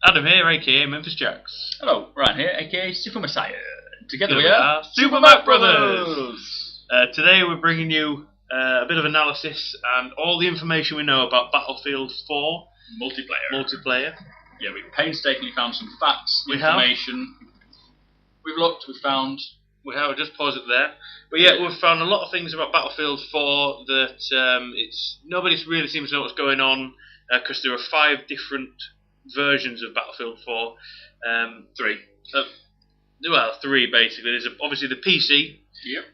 Adam here, aka Memphis Jacks. Hello, Ryan here, aka Super Messiah. Together Here we are Super Mac Brothers. Today we're bringing you a bit of analysis and all the information we know about Battlefield 4 multiplayer. Yeah, we've painstakingly found some facts, We information. We've looked, we've found. We have just pause it there. But yeah, we've found a lot of things about Battlefield 4 that nobody really seems to know what's going on because there are 5 different versions of Battlefield 4. 3. Well, 3 basically. There's obviously the PC, Yep.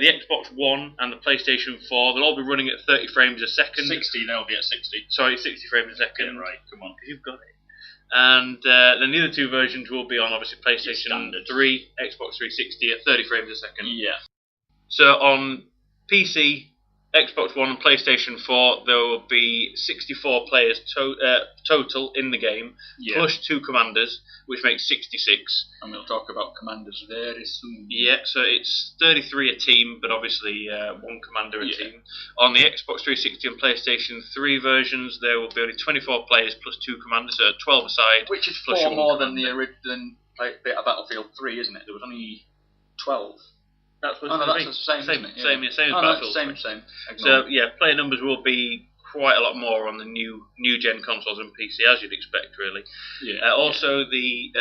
the Xbox One, and the PlayStation 4. They'll all be running at 30 frames a second. 60, they'll be at 60. Sorry, 60 frames a second. Yeah, right, come on. You've got it. And then the other 2 versions will be on obviously PlayStation 3, Xbox 360 at 30 frames a second. Yeah. So on PC, Xbox One and PlayStation 4, there will be 64 players total in the game, plus 2 commanders, which makes 66. And we'll talk about commanders very soon. Yeah, so it's 33 a team, but obviously 1 commander a team. On the Xbox 360 and PlayStation 3 versions, there will be only 24 players plus 2 commanders, so 12 aside. Which is plus 4 more commander. than the original bit of Battlefield 3, isn't it? There was only 12. That's Oh, no, that's the same, isn't it? Same as Oh, no, Battlefield. same. So yeah, player numbers will be quite a lot more on the new gen consoles and PC, as you'd expect, really. Yeah. Also, the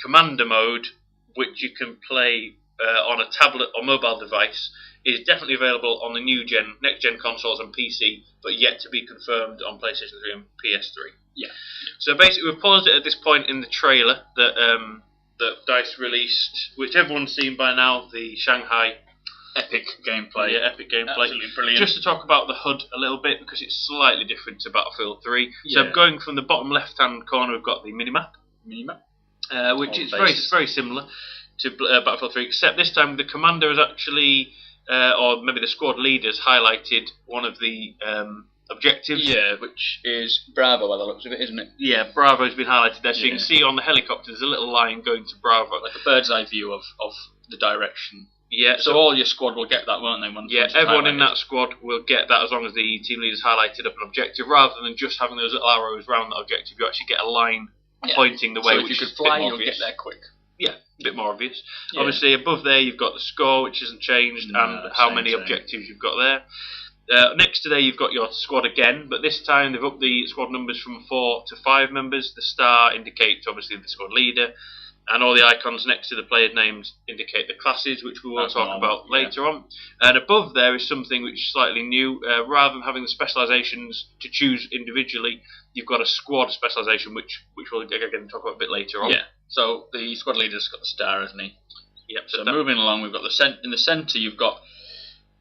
commander mode, which you can play on a tablet or mobile device, is definitely available on the next gen consoles and PC, but yet to be confirmed on PlayStation 3 and PS3. Yeah. So basically, we've paused it at this point in the trailer that DICE released, which everyone's seen by now, the Shanghai Epic gameplay. Yeah, epic gameplay. Absolutely brilliant. Just to talk about the HUD a little bit, because it's slightly different to Battlefield 3. Yeah. So going from the bottom left-hand corner, we've got the minimap, which is very similar to Battlefield 3, except this time the commander has actually, or maybe the squad leaders, highlighted one of the objectives. Yeah, which is Bravo by the looks of it, isn't it? Yeah, Bravo's been highlighted there, so you can see on the helicopter there's a little line going to Bravo. Like a bird's eye view of the direction. Yeah, so all your squad will get that, won't they? Yeah, everyone in that squad will get that as long as the team leaders highlighted up an objective, rather than just having those little arrows around that objective. You actually get a line pointing the way. So if you could fly, you'll get there quick. Yeah, a bit more obvious. Yeah. Obviously, above there you've got the score, which isn't changed, and how many objectives you've got there. Next to there you've got your squad again, but this time they've upped the squad numbers from 4 to 5 members. The star indicates obviously the squad leader, and all the icons next to the players' names indicate the classes, which we will talk about later on. And above there is something which is slightly new. Rather than having the specialisations to choose individually, you've got a squad specialisation, which we'll again talk about a bit later on. Yeah. So the squad leader's got the star, hasn't he? Yep. So moving along, we've got in the centre. You've got,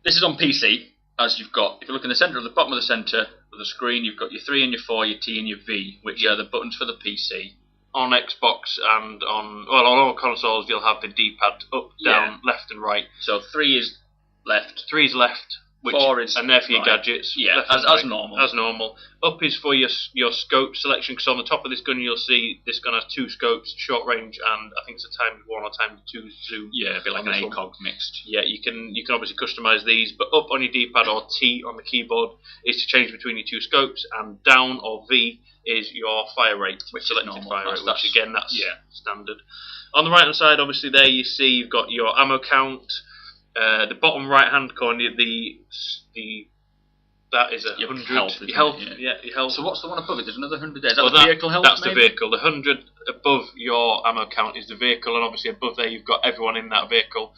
this is on PC. As you've got, if you look in the centre of the bottom of the centre of the screen, you've got your 3 and your 4, your T and your V, which are the buttons for the PC. On Xbox and on all consoles, you'll have the D-pad up, down, left, and right. So 3 is left. 3 is left. 4 is and there for your gadgets. Yeah, as normal. As normal. Up is for your scope selection, because on the top of this gun you'll see this gun has 2 scopes, short range, and I think it's a ×1 or ×2 zoom. Yeah, a bit like an ACOG mixed. Yeah, you can obviously customise these, but up on your D-pad or T on the keyboard is to change between your 2 scopes, and down or V is your fire rate, which selected fire rate, which again that's standard. On the right hand side, obviously there you see you've got your ammo count. The bottom right hand corner, that is 100. Your health. Your health. So what's the one above it? There's another 100 there. Is that the vehicle health? That's the vehicle. The 100 above your ammo count is the vehicle, and obviously above there you've got everyone in that vehicle.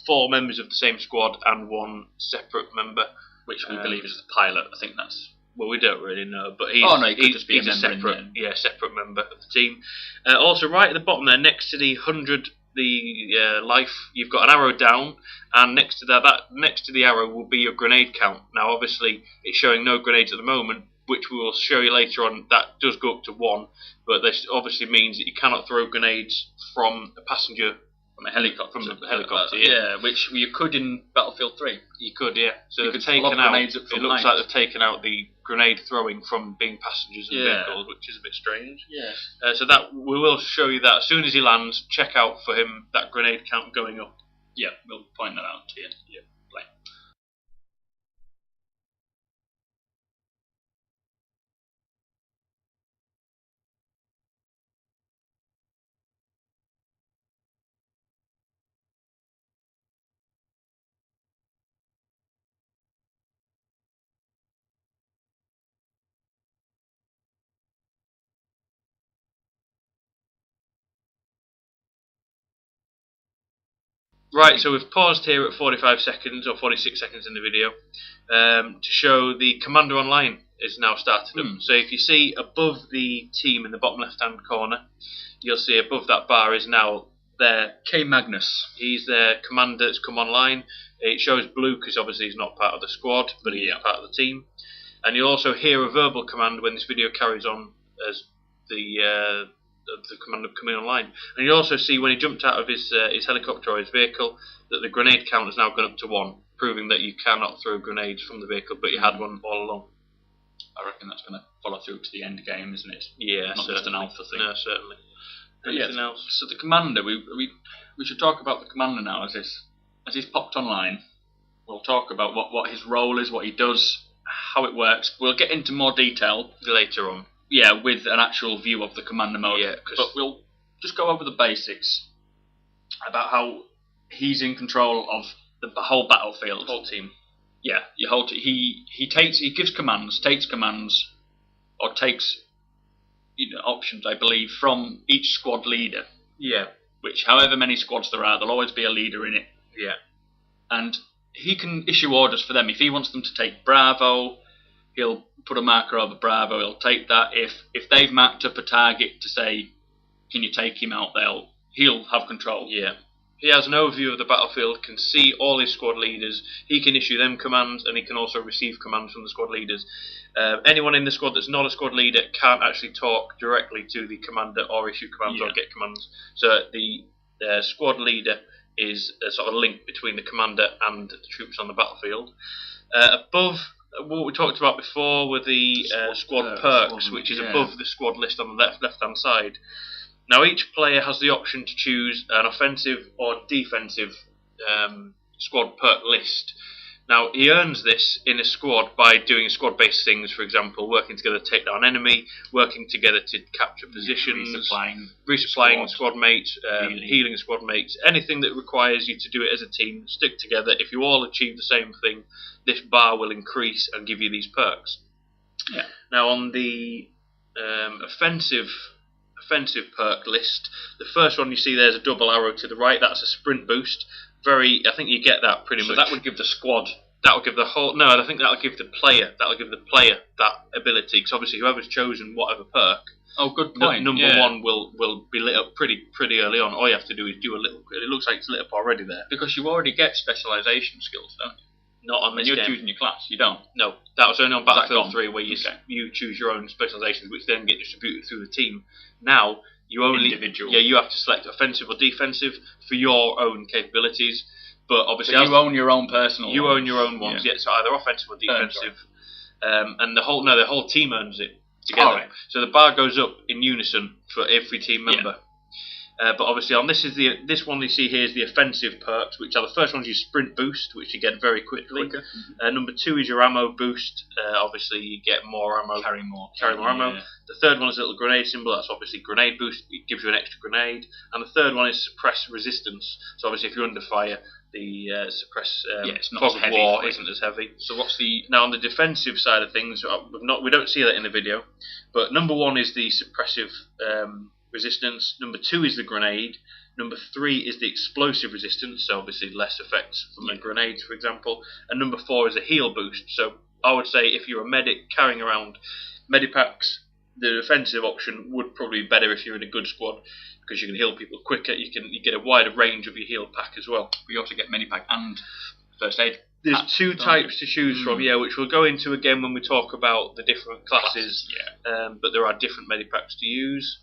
4 members of the same squad and 1 separate member, which we believe is the pilot. I think that's. Well, we don't really know, but he's a separate member of the team. Also, right at the bottom there, next to the 100, the life, you've got an arrow down, and next to next to the arrow will be your grenade count. Now, obviously, it's showing no grenades at the moment, which we will show you later on. That does go up to 1, but this obviously means that you cannot throw grenades from a passenger. From a helicopter. Yeah, which you could in Battlefield 3. You could, yeah. So you they've taken out. Grenades up it looks like they've taken out the grenade throwing from being passengers in vehicles, which is a bit strange. Yeah. So that we will show you that as soon as he lands. Check out for him that grenade count going up. Yeah, we'll point that out to you. Yeah. Right, so we've paused here at 45 seconds or 46 seconds in the video to show the Commander Online is now started up. So if you see above the team in the bottom left-hand corner, you'll see above that bar is now there. K Magnus. He's their commander that's come online. It shows blue because obviously he's not part of the squad, but he's part of the team. And you'll also hear a verbal command when this video carries on as the commander coming online. And you also see when he jumped out of his helicopter or his vehicle that the grenade count has now gone up to 1, proving that you cannot throw grenades from the vehicle, but you had one all along. I reckon that's going to follow through to the end game, isn't it? Yeah, not just an alpha thing. No, certainly. Anything else? So the commander, we should talk about the commander now as he's popped online. We'll talk about what his role is, what he does, how it works. We'll get into more detail later on. Yeah, with an actual view of the commander mode. Yeah, but we'll just go over the basics about how he's in control of the whole battlefield, whole team. Yeah, your whole team. He gives commands, takes commands, or takes options, I believe, from each squad leader. Yeah. Which, however many squads there are, there'll always be a leader in it. Yeah. And he can issue orders for them. If he wants them to take Bravo, he'll put a marker over Bravo. He'll take that. If they've marked up a target to say, can you take him out, he'll have control. Yeah. He has an overview of the battlefield, can see all his squad leaders, he can issue them commands, and he can also receive commands from the squad leaders. Anyone in the squad that's not a squad leader can't actually talk directly to the commander or issue commands or get commands. So the squad leader is a sort of link between the commander and the troops on the battlefield. Above, what we talked about before were the squad perks, which is above the squad list on the left-hand side. Now each player has the option to choose an offensive or defensive squad perk list. Now he earns this in a squad by doing squad-based things, for example, working together to take down enemy, working together to capture positions, resupplying squad mates, healing squad mates, anything that requires you to do it as a team, stick together. If you all achieve the same thing, this bar will increase and give you these perks. Yeah. Now on the offensive perk list, the first one you see there's a double arrow to the right. That's a sprint boost. I think you get that pretty much. So that would give the squad. That would give the whole. No, I think that'll give the player. That'll give the player that ability. Because obviously, whoever's chosen whatever perk. Oh, good point. Number one will be lit up pretty early on. All you have to do is do a little. It looks like it's lit up already there. Because you already get specialisation skills, don't you? Not on this game. When you're choosing your class, you don't. No, that was only on Battlefield 3 where you choose your own specialisations, which then get distributed through the team. Now you only you have to select offensive or defensive for your own capabilities. But obviously, so you own your own personal. You own your own ones. Yeah. So either offensive or defensive, and the whole team owns it together. Right. So the bar goes up in unison for every team member. But obviously, on this one you see here is the offensive perks, which are the first ones you sprint boost, which you get very quickly. Number 2 is your ammo boost. Obviously, you get more ammo. Carry more ammo. Yeah. The third one is a little grenade symbol. That's obviously grenade boost. It gives you an extra grenade. And the third one is suppress resistance. So obviously, if you're under fire, the suppress it's not fog as of heavy war isn't as heavy. So what's the now on the defensive side of things? We don't see that in the video, but number 1 is the suppressive resistance. Number 2 is the grenade. Number 3 is the explosive resistance, so obviously less effects from the grenades, for example. And number 4 is a heal boost. So I would say if you're a medic carrying around medipacks, the defensive option would probably be better if you're in a good squad, because you can heal people quicker. You get a wider range of your heal pack as well. You also get medipack and first aid. There's 2 types to choose from, which we'll go into again when we talk about the different classes. But there are different medipacks to use.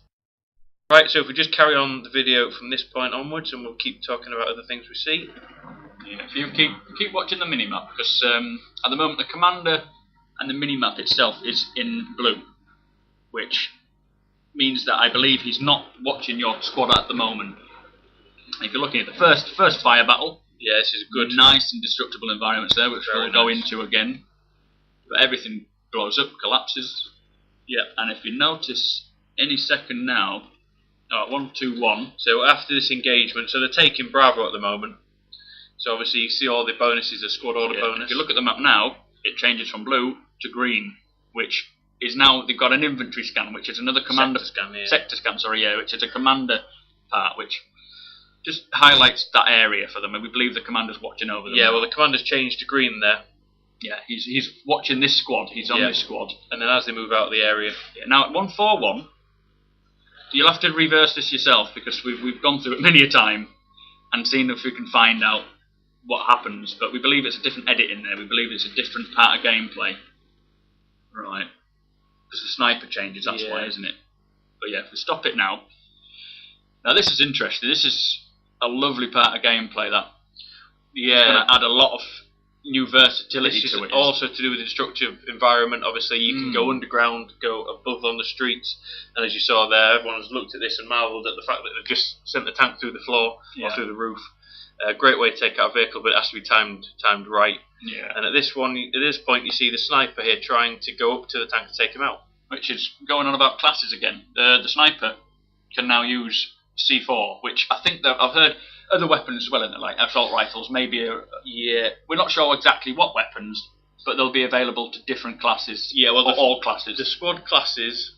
Right, so if we just carry on the video from this point onwards, and we'll keep talking about other things we see. Yeah, so you keep watching the minimap, because at the moment the commander and the minimap itself is in blue, which means that I believe he's not watching your squad at the moment. If you're looking at the first fire battle, this is good, nice indestructible environments there, which we'll go into again. But everything blows up, collapses. Yeah, and if you notice any second now. 1, 2, 1. So after this engagement, so they're taking Bravo at the moment. So obviously you see all the bonuses, the squad order bonus. If you look at the map now, it changes from blue to green, which is now they've got an inventory scan, which is another commander sector scan, which is a commander part, which just highlights that area for them, and we believe the commander's watching over them. Yeah, well, the commander's changed to green there. Yeah, he's watching this squad. He's on this squad. And then as they move out of the area... Yeah, now, at 141, you'll have to reverse this yourself, because we've gone through it many a time and seen if we can find out what happens, but we believe it's a different edit in there. We believe it's a different part of gameplay. Right. Because the sniper changes, that's why, isn't it? But yeah, if we stop it now... Now, this is interesting. This is a lovely part of gameplay, that. Yeah. It's going to add a lot of new versatility to it. Also to do with the destructive environment. Obviously, you can go underground, go above on the streets, and as you saw there, everyone's looked at this and marvelled at the fact that they've just sent the tank through the floor or through the roof. A great way to take out a vehicle, but it has to be timed right. Yeah. And at this point, you see the sniper here trying to go up to the tank to take him out. Which is going on about classes again. The sniper can now use C4, which I think I've heard other weapons as well, in there, like assault rifles. Maybe we're not sure exactly what weapons, but they'll be available to different classes. Yeah, well, all classes. The squad classes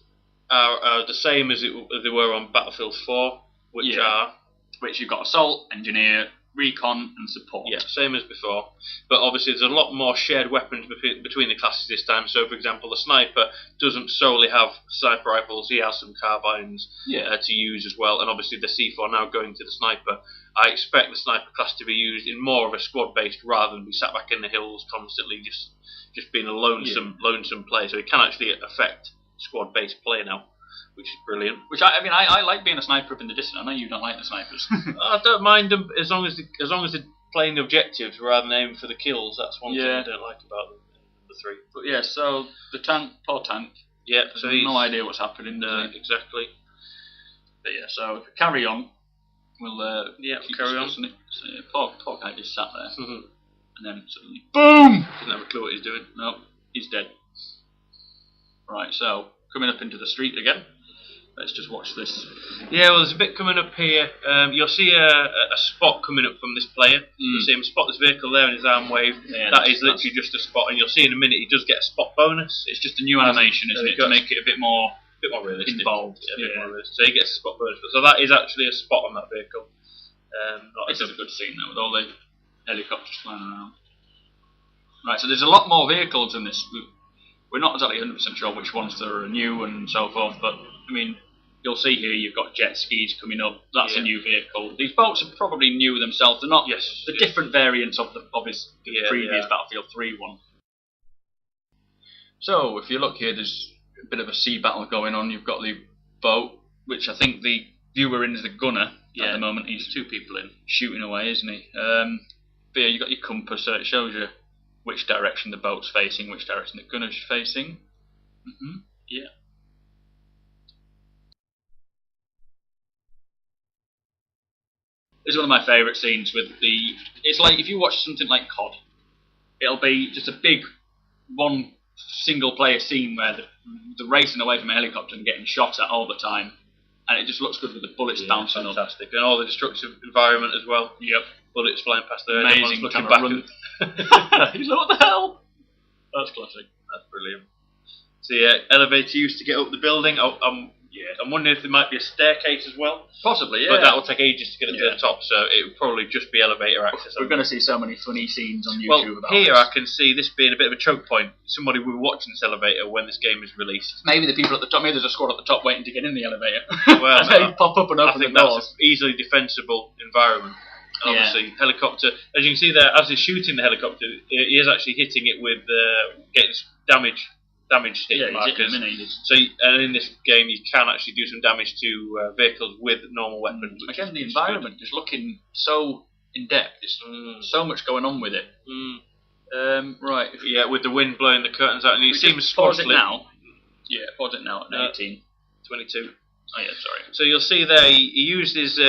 are the same as they were on Battlefield 4, which you've got assault, engineer, recon, and support. Yeah, same as before. But obviously there's a lot more shared weapons between the classes this time. So, for example, the sniper doesn't solely have sniper rifles. He has some carbines to use as well. And obviously the C4 now going to the sniper. I expect the sniper class to be used in more of a squad-based rather than be sat back in the hills constantly just being a lonesome player. So it can actually affect squad-based play now, which is brilliant. Which I like being a sniper up in the distance. I know you don't like the snipers. I don't mind them as long as they're playing the objectives rather than aiming for the kills. That's one thing I don't like about the 3. But yeah, so the tank, poor tank. Yeah, so he's no idea what's happening there. Exactly. But yeah, so if we carry on, we'll carry on. So, poor guy just sat there, and then suddenly, boom! Doesn't have a clue what he's doing. No, he's dead. Right, so coming up into the street again. Let's just watch this. Yeah, well, there's a bit coming up here. You'll see a spot coming up from this player. You'll see him spot this vehicle there in his arm wave. Yeah, that is literally just a spot, and you'll see in a minute he does get a spot bonus. It's just a new animation, isn't it, to make it a bit more realistic. Involved. Yeah, more realistic. So he gets a spot bonus. So that is actually a spot on that vehicle. This is a good scene though, with all the helicopters flying around. Right, so there's a lot more vehicles in this. We're not exactly 100% sure which ones are new and so forth, but I mean, you'll see here you've got jet skis coming up. That's a new vehicle. These boats are probably new themselves. They're not the different variants of the previous Battlefield 3 one. So if you look here, there's a bit of a sea battle going on. You've got the boat, which I think the viewer in is the gunner at the moment. He's 2 people in, shooting away, isn't he? But yeah, you've got your compass, so it shows you which direction the boat's facing, which direction the gunner's facing. Yeah. It's one of my favourite scenes with it's like if you watch something like COD, it'll be just a big one single player scene where they're racing away from a helicopter and getting shot at all the time, and it just looks good with the bullets bouncing up. Fantastic, and all the destructive environment as well. Yep. Bullets flying past there. Amazing. Looking back he's like, what the hell? That's classic. That's brilliant. So yeah, elevator used to get up the building. I'm wondering if there might be a staircase as well. Possibly, yeah. But that will take ages to get it to the top, so it would probably just be elevator access. We're going to see so many funny scenes on YouTube about here this. I can see this being a bit of a choke point. Somebody will be watching this elevator when this game is released. Maybe the people at the top, maybe there's a squad at the top waiting to get in the elevator. Well, and they pop up and open the doors. That's an easily defensible environment. Obviously, helicopter, as you can see there, as he's shooting the helicopter, he is actually hitting it with getting damage hit markers. So, and in this game, you can actually do some damage to vehicles with normal weapons. Again, the environment is looking so in depth. There's so much going on with it. Right. Yeah, with the wind blowing the curtains out, and you see him pause it now. Yeah, pause it now at 18. 22. Oh yeah, sorry. So you'll see there, he used his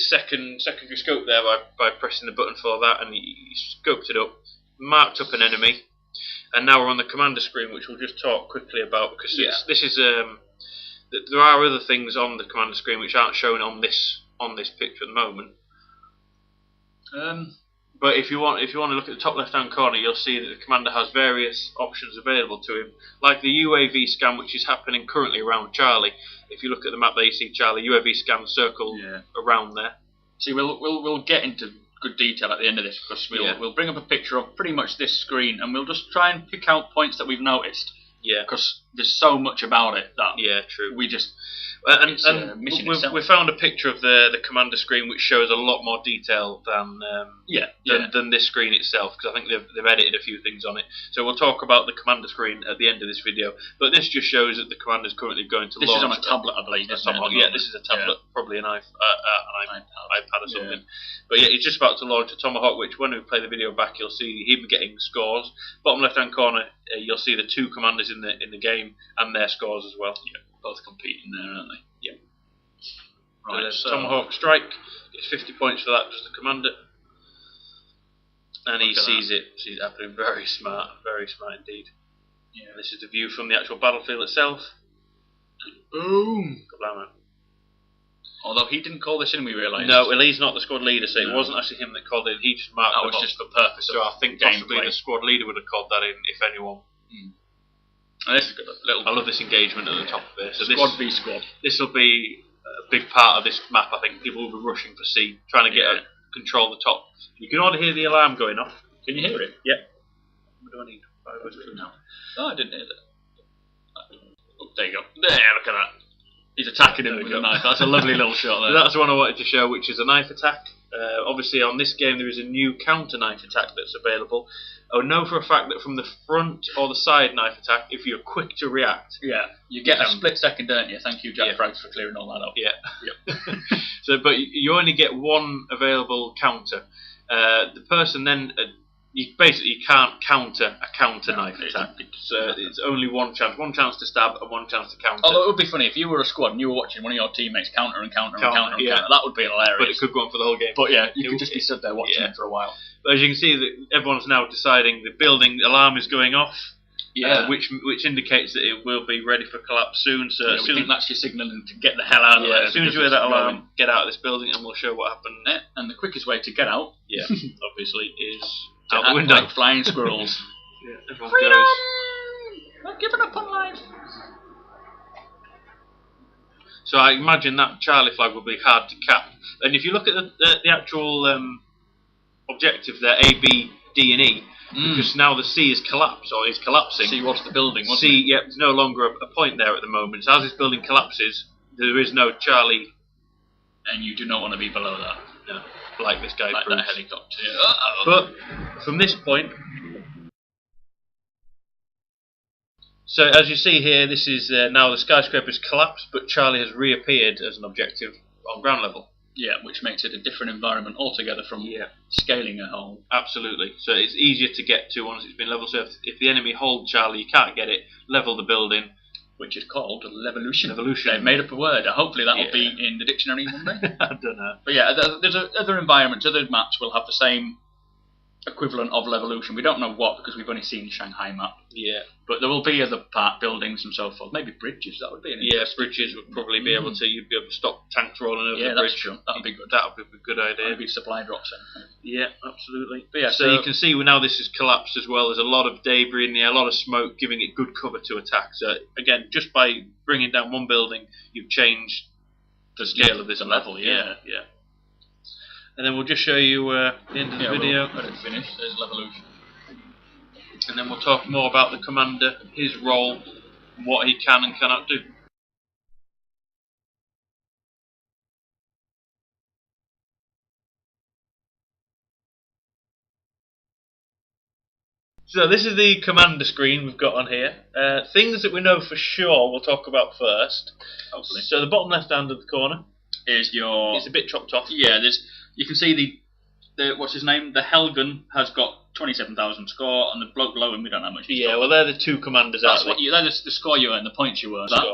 secondary scope there by pressing the button for that, and he scoped it up, marked up an enemy. And now we're on the commander screen, which we'll just talk quickly about, because this is there are other things on the commander screen which aren't shown on this picture at the moment. But if you want to look at the top left-hand corner, you'll see that the commander has various options available to him, like the UAV scan, which is happening currently around Charlie. If you look at the map there, you see Charlie UAV scan circled around there. See, we'll get into good detail at the end of this, because we'll bring up a picture of pretty much this screen, and we'll just try and pick out points that we've noticed. Yeah. Because there's so much about it that true. We just we found a picture of the commander screen which shows a lot more detail than this screen itself, because I think they've edited a few things on it. So we'll talk about the commander screen at the end of this video. But this just shows that the commander's currently going to launch. This is on a tablet, I believe. This is a tablet, probably an iPad or something. But yeah, he's just about to launch a Tomahawk, which when we play the video back, you'll see him getting scores. Bottom left-hand corner, you'll see the two commanders in the game and their scores as well. Yeah. Both competing there, aren't they? Yeah. Right, so Tomahawk strike gets 50 points for that, just the commander. And he sees it happening. Very smart indeed. Yeah. This is the view from the actual battlefield itself. Boom! Kablamo. Although he didn't call this in, we realised. No, well, he's not the squad leader, so it wasn't actually him that called it in. He just marked that was just for purpose. So I think possibly the squad leader would have called that in, if anyone. And this is good. I love this engagement at the top of it. So squad v squad. This will be a big part of this map. I think people will be rushing for C, trying to get control the top. You can already hear the alarm going off. Can you hear it? Yeah. What do I need? No. Oh, I didn't hear that. Oh, there you go. There, look at that. He's attacking him with a knife. That's a lovely little shot there. That's the one I wanted to show, which is a knife attack. Obviously, on this game, there is a new counter knife attack that's available. I know for a fact that from the front or the side knife attack, if you're quick to react, you get a split second, don't you? Thank you, Jack Frags, for clearing all that up. Yeah. But you only get one available counter. The person then you can't counter a counter knife attack. It's only one chance to stab and one chance to counter. Although it would be funny if you were a squad and you were watching one of your teammates counter and counter. That would be hilarious. But it could go on for the whole game. But you could just be stood there watching it for a while. But as you can see, that everyone's now deciding the building alarm is going off. Which indicates that it will be ready for collapse soon. So as soon as that's your signalling to get the hell out of there. As soon as you hear that alarm, get out of this building, and we'll show what happened. And the quickest way to get out, obviously, is out the window. Like flying squirrels. Everyone Freedom! goes. Not giving up on life. So I imagine that Charlie flag will be hard to cap. And if you look at the actual objectives there, A, B, D, and E. Because now the C is collapsed, or is collapsing. C was the building, wasn't it? There's no longer a point there at the moment. So as this building collapses, there is no Charlie. And you do not want to be below that. No, like this guy like proves. That helicopter. But from this point, so as you see here, this is now the skyscraper's collapsed, but Charlie has reappeared as an objective on ground level. Yeah, which makes it a different environment altogether from scaling a hole. Absolutely. So it's easier to get to once it's been leveled. So if the enemy hold Charlie, you can't get it, level the building. Which is called Levolution. Levolution. They've made up a word. Hopefully that will be in the dictionary one day. I don't know. But there's other environments, other maps will have the same equivalent of Levolution. We don't know what, because we've only seen Shanghai map. Yeah. But there will be other buildings and so forth. Maybe bridges, that would be an bridges would probably be able to, you'd be able to stop tanks rolling over the bridge. That's true. That would be good. That would be a good idea. Maybe supply drops in. Yeah, absolutely. But so you can see now this is collapsed as well. There's a lot of debris in the air, a lot of smoke, giving it good cover to attack. So again, just by bringing down one building, you've changed the scale of this level. Yeah. And then we'll just show you the end of the video. Let it finish. There's Levolution. And then we'll talk more about the commander, his role, what he can and cannot do. So this is the commander screen we've got on here. Things that we know for sure we'll talk about first. Hopefully. So the bottom left hand of the corner is your... It's a bit chopped off. Yeah, you can see the what's his name? The Helgen has got 27,000 score, and the bloke below him, we don't know how much. Yeah, well, they're the two commanders. That's the score you earn, the points you earn. That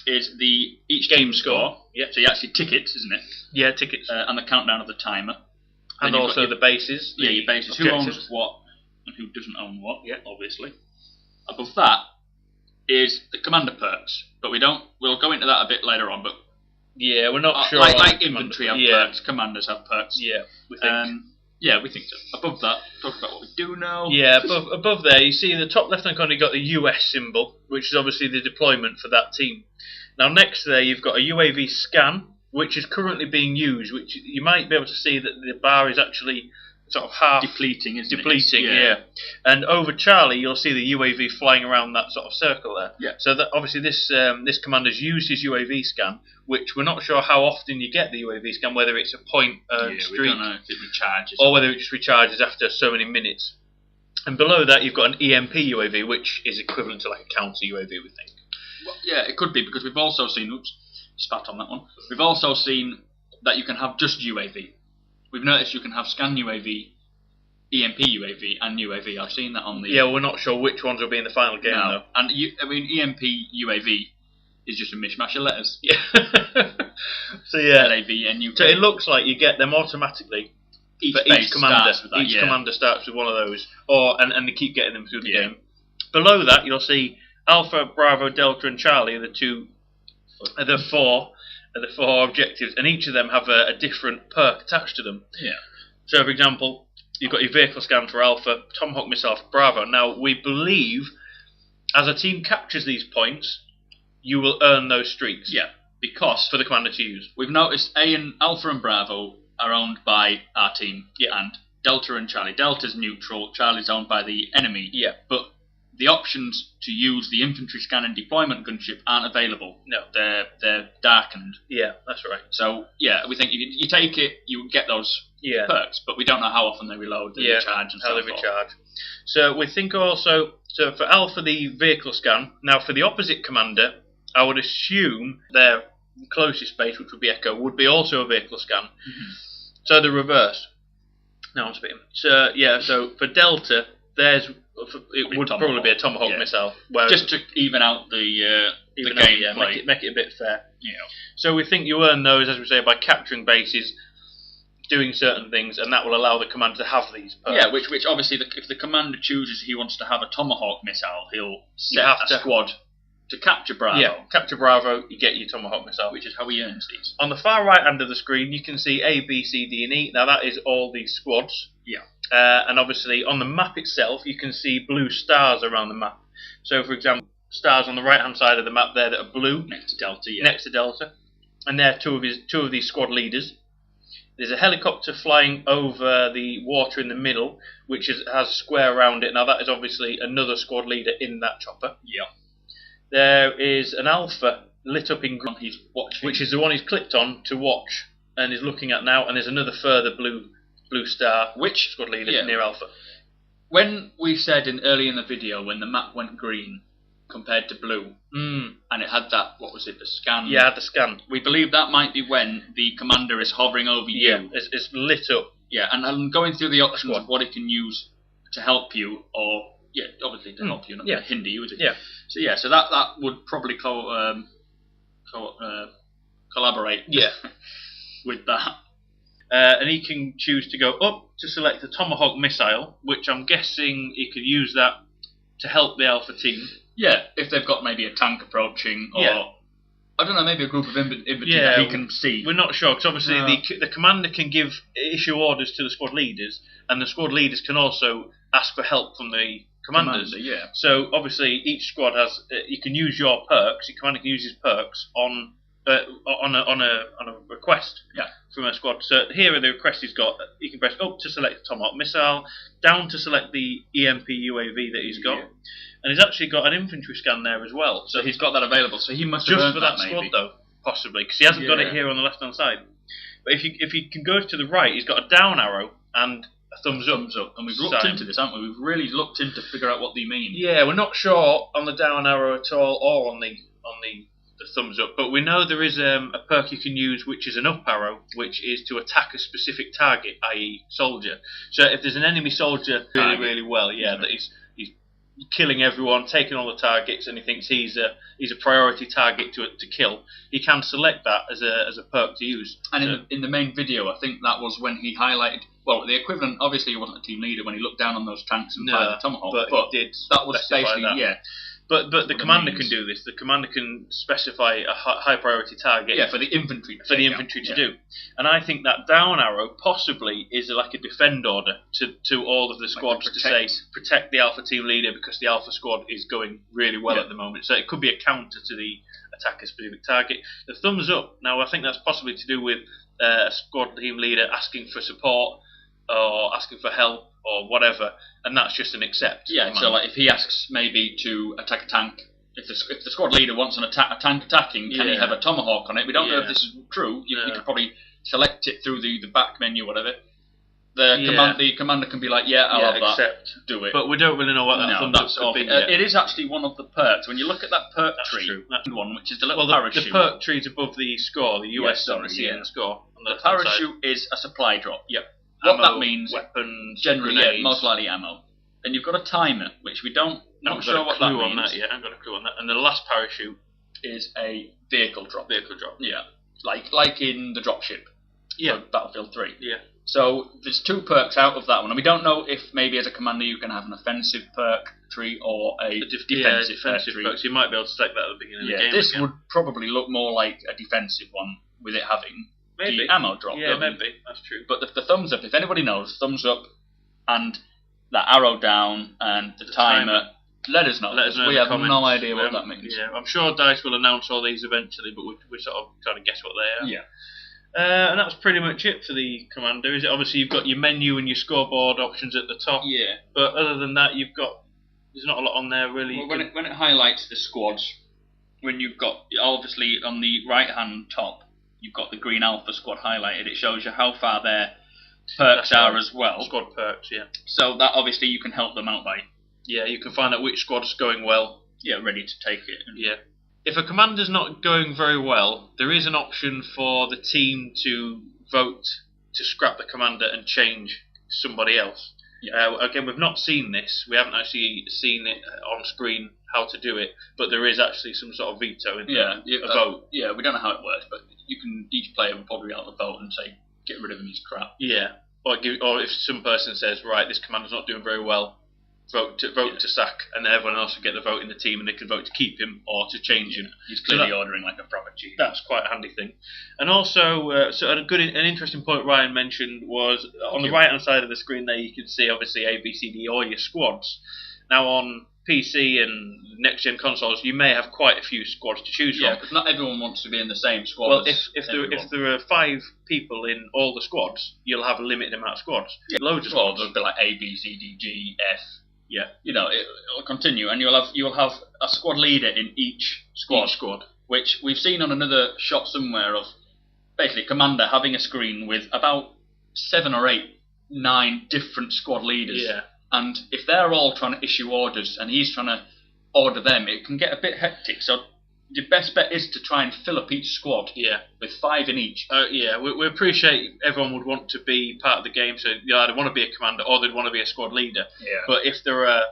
is the each game score. Yeah. So you actually tickets, isn't it? Yeah, tickets. And the countdown of the timer. And also the bases. Yeah, your bases. Who owns what and who doesn't own what? Yeah, obviously. Above that is the commander perks, but we'll go into that a bit later on. But yeah, we're not sure. Like infantry have perks, commanders have perks. Yeah, we think. We think so. Above that, talk about what we do know. Yeah, above there, you see in the top left-hand corner, you've got the US symbol, which is obviously the deployment for that team. Now, next to there, you've got a UAV scan, which is currently being used, which you might be able to see that the bar is actually sort of half depleting, isn't depleting, yeah. And over Charlie, you'll see the UAV flying around that sort of circle there. Yeah. So that obviously this commander's used his UAV scan, which we're not sure how often you get the UAV scan, whether it's a point streak, we don't know if it recharges or whether it just recharges after so many minutes. And below that, you've got an EMP UAV, which is equivalent to like a counter UAV, we think. Well, yeah, it could be, because we've also seen. Oops, spat on that one. We've also seen that you can have just UAV. We've noticed you can have scan UAV, EMP UAV, and UAV. I've seen that on the... Yeah, we're not sure which ones will be in the final game, though. And, EMP UAV is just a mishmash of letters. Yeah. So, yeah. LAVNUK. So it looks like you get them automatically Each commander. Each commander starts with one of those. And they keep getting them through the game. Below that, you'll see Alpha, Bravo, Delta, and Charlie are the four objectives, and each of them have a different perk attached to them. Yeah. So, for example, you've got your vehicle scan for Alpha, Tomahawk missile for Bravo. Now, we believe as a team captures these points, you will earn those streaks. Yeah, because for the commander to use. We've noticed Alpha and Bravo are owned by our team, and Delta and Charlie. Delta's neutral, Charlie's owned by the enemy. Yeah. But the options to use the infantry scan and deployment gunship aren't available. No. They're darkened. Yeah, that's right. So, yeah, we think you take it, you get those perks, but we don't know how often they reload, they recharge, and so forth. How they recharge. So we think also, for Alpha, the vehicle scan. Now, for the opposite commander, I would assume their closest base, which would be Echo, would be also a vehicle scan. Mm-hmm. So the reverse. Now I'm speaking. So, yeah, so for Delta, it would probably be a Tomahawk missile. Just to even out the game play. Make it a bit fair. Yeah. So we think you earn those, as we say, by capturing bases, doing certain things, and that will allow the commander to have these perks. Yeah, which obviously, if the commander chooses he wants to have a Tomahawk missile, he'll set a squad to capture Bravo. Yeah, capture Bravo, you get your Tomahawk missile. Which is how he earns these. On the far right hand of the screen, you can see A, B, C, D, and E. Now that is all these squads. Yeah. And obviously on the map itself, you can see blue stars around the map. So, for example, stars on the right hand side of the map there that are blue. Next to Delta, yeah. Next to Delta. And they're two of these squad leaders. There's a helicopter flying over the water in the middle, which has a square around it. Now that is obviously another squad leader in that chopper. Yeah. There is an Alpha lit up in green, he's watching, which is the one he's clicked on to watch and is looking at now. And there's another further blue star, which squad leader near Alpha. When we said early in the video, when the map went green compared to blue, and it had that, what was it, the scan? Yeah, the scan. We believe that might be when the commander is hovering over you. Yeah, it's lit up. Yeah, and going through the options of what it can use to help you, or obviously to help you, not to hinder you, is it? Yeah. So that would probably collaborate. Yeah. With that. And he can choose to go up to select the Tomahawk missile, which I'm guessing he could use that to help the Alpha team. Yeah, if they've got maybe a tank approaching, or I don't know, maybe a group of infantry that he can see. We're not sure, because obviously the commander can issue orders to the squad leaders, and the squad leaders can also ask for help from the commanders. So obviously each squad has, you can use your perks. Your commander can use his perks on a request from a squad. So here the request he's got, you can press up to select the Tomahawk missile, down to select the EMP UAV that he's got, and he's actually got an infantry scan there as well. So he's got that available. So he must have just for that squad though, possibly, because he hasn't got it here on the left hand side. But if you can go to the right, he's got a down arrow and a thumbs up. And we've looked into this, haven't we? We've really looked into figure out what they mean. Yeah, we're not sure on the down arrow at all, or on the thumbs up, but we know there is a perk you can use which is an up arrow, which is to attack a specific target, i.e. soldier. So if there's an enemy soldier really well, that he's killing everyone, taking all the targets, and he thinks he's a priority target to kill, he can select that as a perk to use. And in the main video, I think that was when he highlighted, well, the equivalent, obviously he wasn't a team leader when he looked down on those tanks and fired the Tomahawk, but he did. That was basically, But the commander can do this. The commander can specify a high priority target. Yeah, for the infantry. To do. And I think that down arrow possibly is like a defend order to all of the squads to say protect the alpha team leader because the alpha squad is going really well at the moment. So it could be a counter to the attack a specific target. The thumbs up. Now I think that's possibly to do with a squad team leader asking for support or asking for help or whatever, and that's just an accept. Yeah, so like if he asks maybe to attack a tank, if the squad leader wants a tank attacking, can he have a tomahawk on it? We don't know if this is true. You could probably select it through the back menu, whatever. The commander can be like, I'll have that. Do it. But we don't really know what that thumbs up could be. It is actually one of the perks. When you look at that perk tree, that's one which is the little parachute. The perk tree is above the score, the US and the CN score. The parachute is a supply drop. Yep. What that means, weapons, generally, grenades. most likely ammo. Then you've got a timer, which we don't. Not sure what that means. I haven't got a clue on that. And the last parachute is a vehicle drop. Yeah. Like in the dropship. Yeah. Battlefield 3. Yeah. So there's 2 perks out of that one, and we don't know if maybe as a commander you can have an offensive perk tree or a defensive perk tree. So you might be able to select that at the beginning of the game. This would probably look more like a defensive one with it having the ammo drop. Yeah, maybe. That's true. But the thumbs up, if anybody knows, thumbs up and that arrow down and the timer, let us know. We have no idea what that means. Yeah, I'm sure DICE will announce all these eventually, but we're sort of trying to guess what they are. Yeah. And that's pretty much it for the commander. Is it? Obviously, you've got your menu and your scoreboard options at the top. Yeah. But other than that, there's not a lot on there really. Well, when it highlights the squads, when you've got obviously on the right hand top, you've got the green alpha squad highlighted. It shows you how far their perks are as well. Squad perks, yeah. So that obviously you can help them out by. Yeah, you can find out which squad's going well. Yeah, ready to take it. Yeah. If a commander's not going very well, there is an option for the team to vote to scrap the commander and change somebody else. Yeah. Again, we've not seen this. We haven't actually seen it on screen how to do it, but there is actually some sort of veto in there, a vote. Yeah, we don't know how it works, but each player will probably be able to vote and say, get rid of him, he's crap. Yeah, or if some person says, right, this commander's not doing very well, vote to sack, and then everyone else will get the vote in the team, and they can vote to keep him or to change him. He's clearly ordering like a proper G. That's quite a handy thing. And also, an interesting point Ryan mentioned was on the right hand side of the screen there, you can see obviously A, B, C, D, all your squads. Now on PC and next gen consoles, you may have quite a few squads to choose from. Yeah, because not everyone wants to be in the same squad. Well, if there are 5 people in all the squads, you'll have a limited amount of squads. Yeah. Loads of squads. There'll be like A, B, C, D, G, F. Yeah, it'll continue, and you'll have a squad leader in each squad, which we've seen on another shot somewhere of basically commander having a screen with about 7 or 8, 9 different squad leaders. Yeah. And if they're all trying to issue orders and he's trying to order them, it can get a bit hectic. So your best bet is to try and fill up each squad with 5 in each. We appreciate everyone would want to be part of the game, so they either want to be a commander or they'd want to be a squad leader. Yeah. But if there are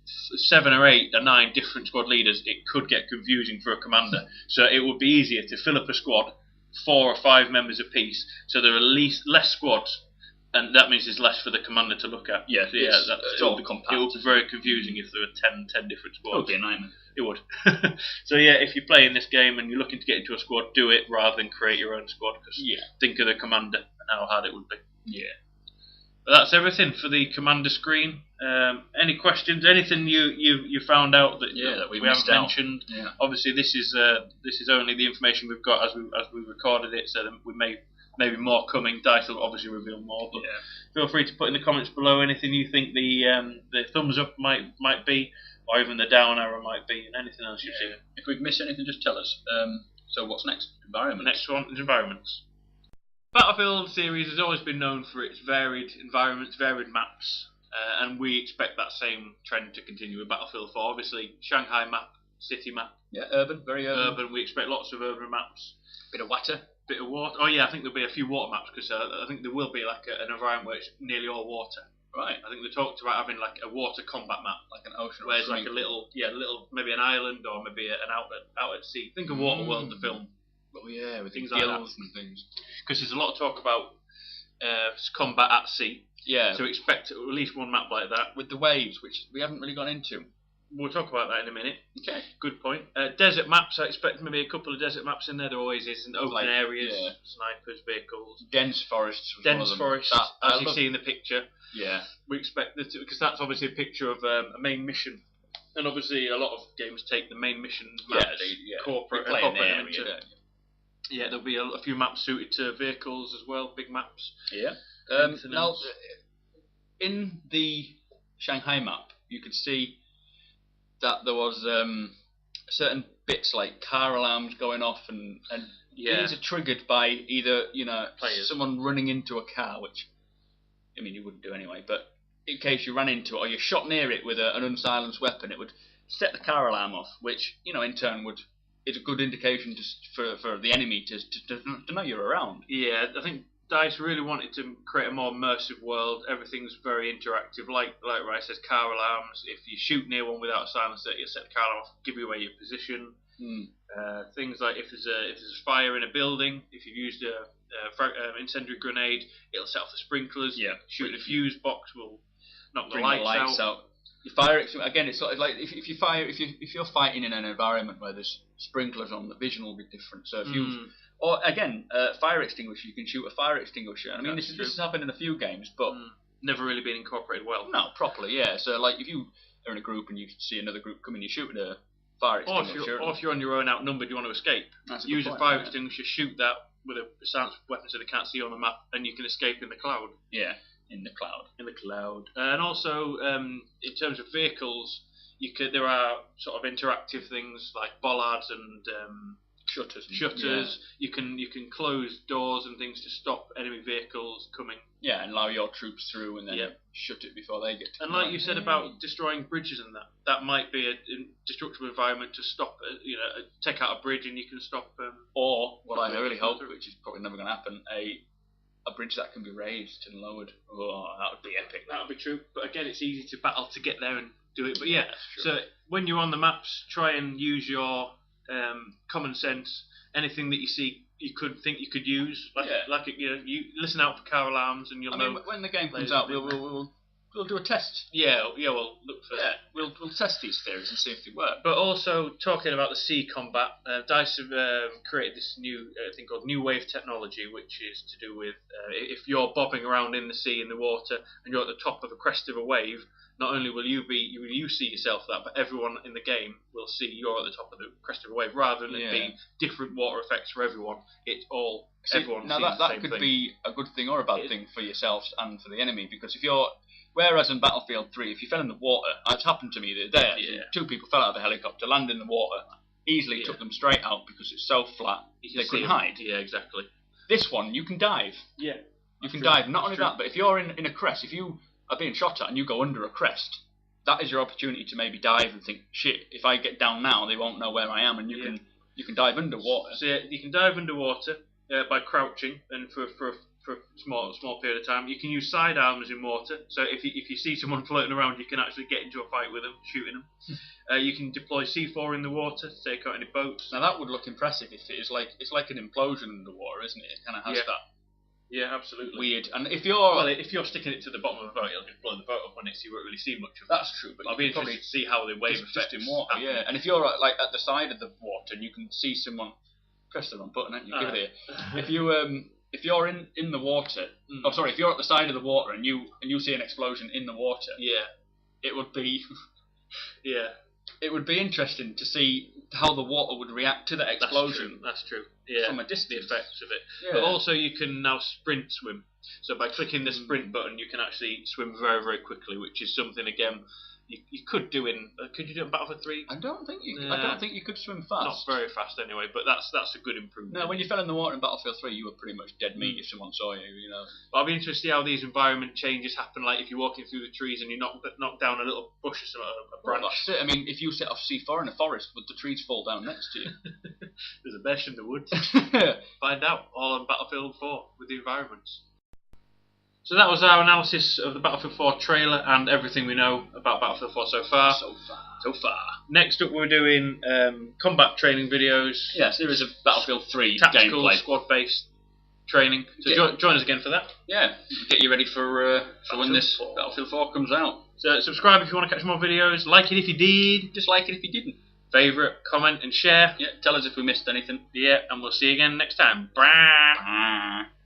7 or 8 or 9 different squad leaders, it could get confusing for a commander. So it would be easier to fill up a squad, 4 or 5 members apiece, so there are less squads. And that means there's less for the commander to look at. Yeah, it will be very confusing if there are 10 different squads. It would be a nightmare. It would. So if you're playing this game and you're looking to get into a squad, do it rather than create your own squad. Because think of the commander and how hard it would be. Yeah. But that's everything for the commander screen. Any questions? Anything you found out that we haven't mentioned? Yeah. Obviously, this is only the information we've got as we recorded it, so that we maybe more coming. DICE will obviously reveal more, but feel free to put in the comments below anything you think the thumbs up might be, or even the down arrow might be, and anything else you've seen. If we've missed anything, just tell us. So what's next? Environment. The next one is environments. Battlefield series has always been known for its varied environments, varied maps, and we expect that same trend to continue with Battlefield 4. Obviously, Shanghai map, city map. Yeah, urban, very urban. We expect lots of urban maps. Bit of water. Bit of water. Oh yeah, I think there'll be a few water maps because I think there will be like an environment where it's nearly all water. Right. I think they talked about having like a water combat map, like an ocean. Where it's like a little maybe an island or maybe an outlet out at sea. Think of Waterworld, the film. Oh yeah, with things like that and things. Because there's a lot of talk about combat at sea. Yeah. So expect at least one map like that with the waves, which we haven't really gone into. we'll talk about that in a minute. Okay. Good point. Desert maps, I expect maybe a couple of desert maps in there. There always is, in open areas, snipers, vehicles. Dense forests. Dense forests, as you see in the picture. Yeah. We expect that, because that's obviously a picture of a main mission. And obviously a lot of games take the main mission maps, corporate area. Yeah, there'll be a few maps suited to vehicles as well, big maps. Yeah. Now, in the Shanghai map, you could see that there was certain bits like car alarms going off, and these are triggered by either someone running into a car, which I mean you wouldn't do anyway, but in case you ran into it or you shot near it with an unsilenced weapon, it would set the car alarm off, which in turn is a good indication for the enemy to know you're around. Yeah, I think DICE really wanted to create a more immersive world. Everything's very interactive, like Rai says, car alarms. If you shoot near one without a silencer, you set the car alarm off, give you away your position. Things like if there's a fire in a building, if you've used a incendiary grenade, it'll set off the sprinklers. Yeah. Shooting a fuse box will knock the lights out. You fire again. It's sort of like if you're fighting in an environment where there's sprinklers on, the vision will be different. So if you fire extinguisher, you can shoot a fire extinguisher. I mean, this has happened in a few games, but never really been incorporated well. No, properly. Yeah. So like if you are in a group and you see another group coming, you shoot a fire extinguisher. Or if you're on your own outnumbered, you want to escape. Use a fire extinguisher, shoot that with a silenced weapon so they can't see you on the map, and you can escape in the cloud. Yeah. In the cloud. And also, in terms of vehicles, there are sort of interactive things like bollards and shutters. Yeah. You can close doors and things to stop enemy vehicles coming. Yeah, and allow your troops through and then shut it before they get to. And like you said about destroying bridges and that might be a destructible environment to stop. Take out a bridge and you can stop. Or what I really hope, which is probably never going to happen, a bridge that can be raised and lowered. Oh, that would be epic. That would be true. But again, it's easy to battle to get there and do it. But yeah, so when you're on the maps, try and use your common sense. Anything that you see, you could think you could use. You listen out for car alarms, and you'll know. When the game comes out, we'll do a test. Yeah, we'll look for that. We'll test these theories and see if they work. But also, talking about the sea combat, DICE have created this new thing called New Wave technology, which is to do with if you're bobbing around in the sea, in the water, and you're at the top of a crest of a wave, not only will you see yourself that, but everyone in the game will see you're at the top of the crest of a wave, rather than it being different water effects for everyone. It's all everyone. Now sees the that same could thing. be a good thing or a bad thing for yourselves and for the enemy, because whereas in Battlefield 3, if you fell in the water, it's happened to me the other day. Two people fell out of a helicopter, landed in the water, easily took them straight out because it's so flat they couldn't hide. Yeah, exactly. This one, you can dive. Yeah. You can dive. Not only that, but if you're in a crest, if you are being shot at and you go under a crest, that is your opportunity to maybe dive and think, shit, if I get down now, they won't know where I am, and you can dive underwater. So you can dive underwater by crouching, and for a small period of time. You can use sidearms in water, so if you see someone floating around, you can actually get into a fight with them, shooting them. You can deploy C4 in the water to take out any boats. Now that would look impressive if it's like an implosion in the water, isn't it? It kind of has that. Yeah, absolutely. Weird. And if you're sticking it to the bottom of a boat, it'll just blow the boat up on it, so you won't really see much of it. That's true, but I'll be interested to see how the wave affects in water. happen. Yeah, and if you're at the side of the water and you can see someone, press the wrong button, haven't you? Give it here. If you're in the water, if you're at the side of the water and you see an explosion in the water, it would be, it would be interesting to see how the water would react to that explosion. That's true. Yeah, from a distance. The effects of it. Yeah. But also you can now sprint swim. So by clicking the sprint button, you can actually swim very, very quickly, which is something again you could do in. Could you do it in Battlefield 3? I don't think you could swim fast. Not very fast anyway, but that's a good improvement. No, when you fell in the water in Battlefield 3, you were pretty much dead meat if someone saw you. You know. But I'll be interested to see how these environment changes happen. Like if you're walking through the trees and you knock down a little bush or something, a branch. Well, that's it. I mean, if you set off C4 in a forest, would the trees fall down next to you? There's a bear in the woods. Find out all on Battlefield 4 with the environments. So that was our analysis of the Battlefield 4 trailer and everything we know about Battlefield 4 so far. So far. Next up, we're doing combat training videos. Yeah, series of Battlefield 3 tactical, gameplay. squad-based training. So join us again for that. Yeah, get you ready for when this Battlefield 4 comes out. So subscribe if you want to catch more videos. Like it if you did. Dislike it if you didn't. Favourite, comment and share. Yeah, tell us if we missed anything. Yeah, and we'll see you again next time. Bye.